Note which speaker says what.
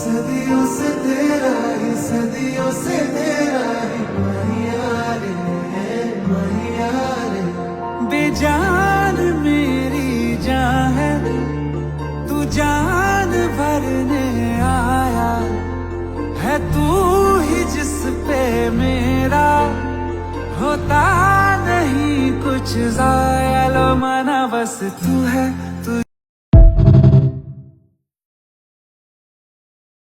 Speaker 1: सदियों से तेरा ही, सदियों से तेरा ही मैया रे, मैया रे।
Speaker 2: बेजान मेरी जान है, तू जान भरने आया है, तू ही जिस पे मेरा होता नहीं कुछ ज़ाया। लो माना बस तू है, तू